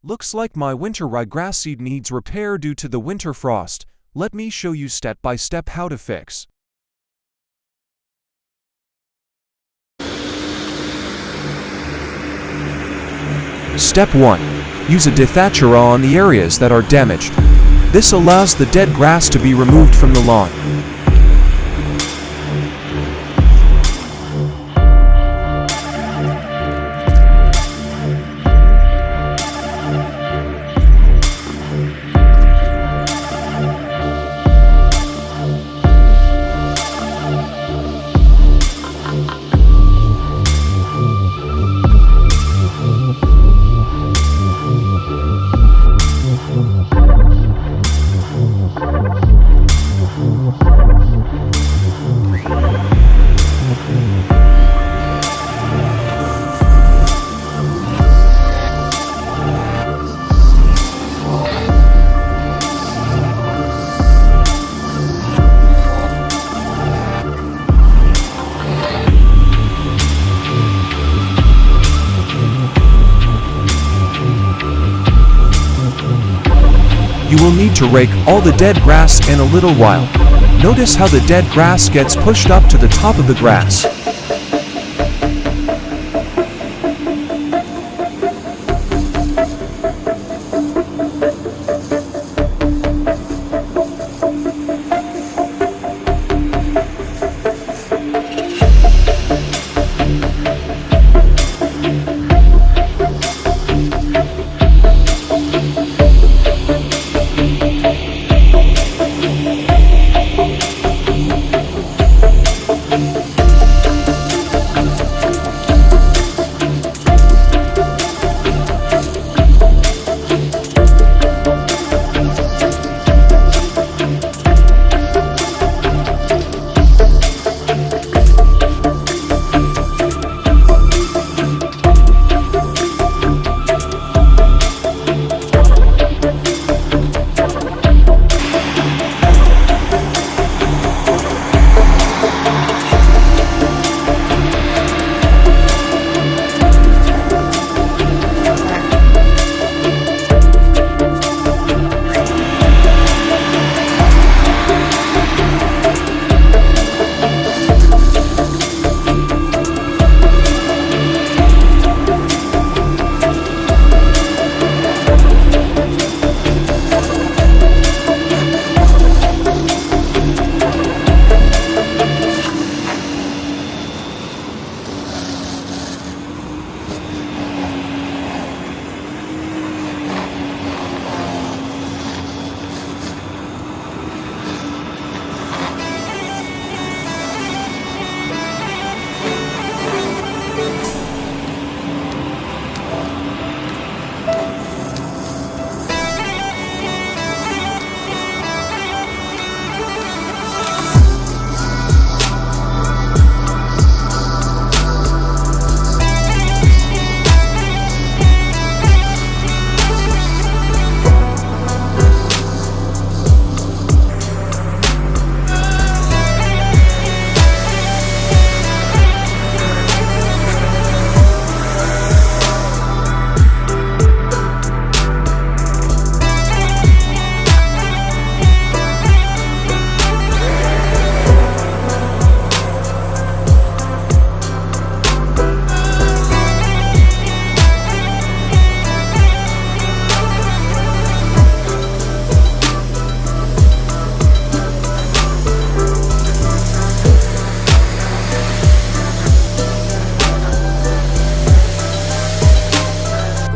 Looks like my winter ryegrass seed needs repair due to the winter frost. Let me show you step by step how to fix. Step 1. Use a dethatcher on the areas that are damaged. This allows the dead grass to be removed from the lawn. You will need to rake all the dead grass in a little while. Notice how the dead grass gets pushed up to the top of the grass.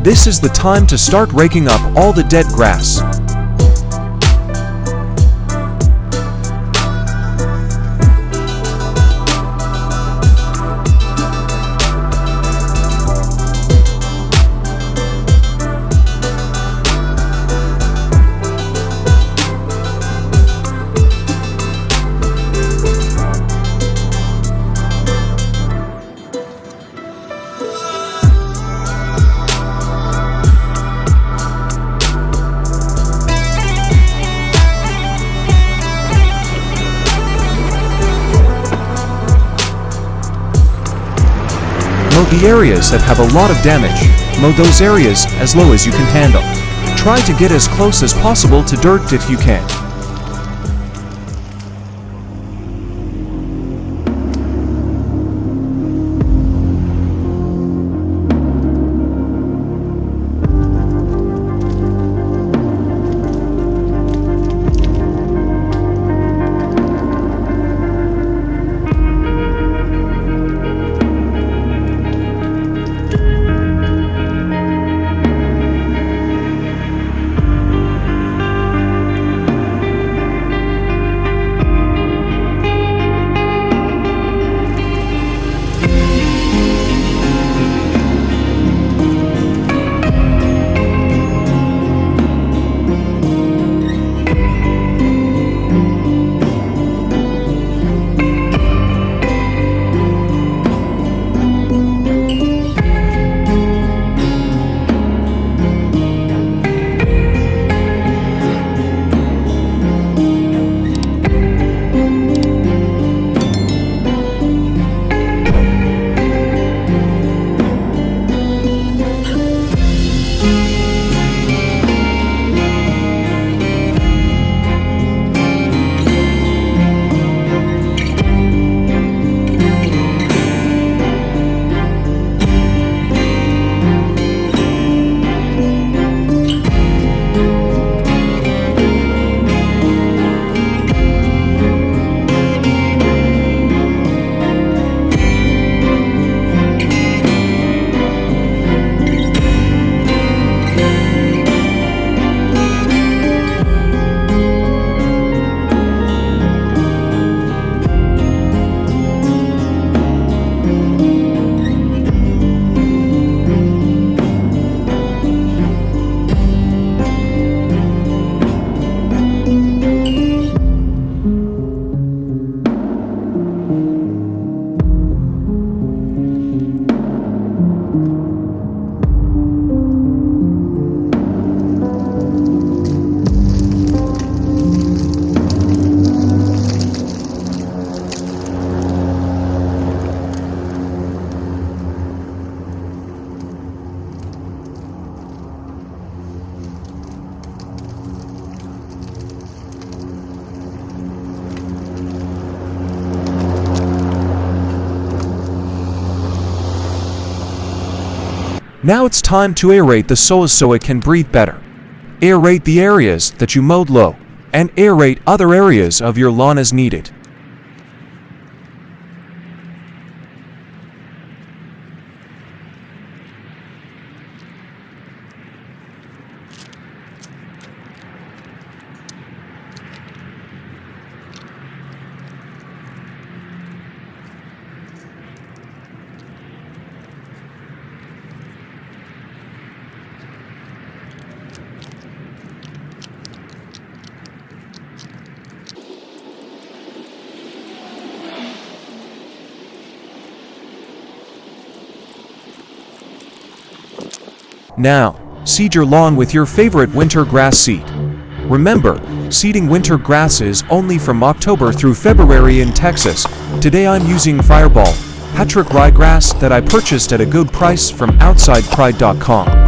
This is the time to start raking up all the dead grass. The areas that have a lot of damage, mow those areas as low as you can handle. Try to get as close as possible to dirt if you can. Now it's time to aerate the soil so it can breathe better. Aerate the areas that you mowed low, and aerate other areas of your lawn as needed. Now, seed your lawn with your favorite winter grass seed. Remember, seeding winter grasses only from October through February in Texas. Today I'm using Fireball, Patrick ryegrass that I purchased at a good price from OutsidePride.com.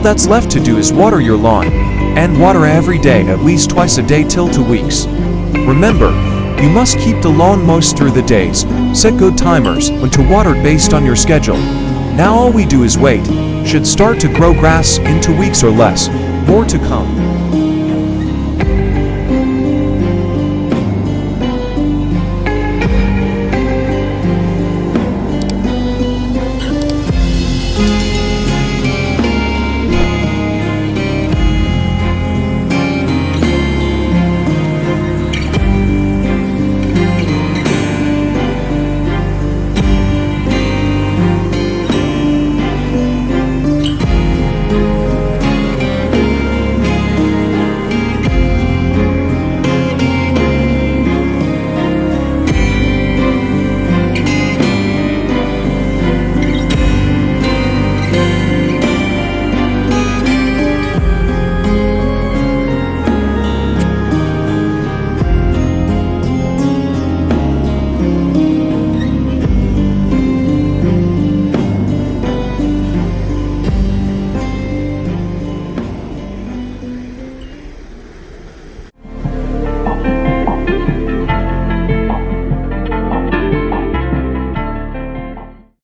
that's left to do is water your lawn, and water every day at least twice a day till 2 weeks. Remember, you must keep the lawn moist through the days, set good timers when to water based on your schedule. Now all we do is wait, should start to grow grass in 2 weeks or less, more to come.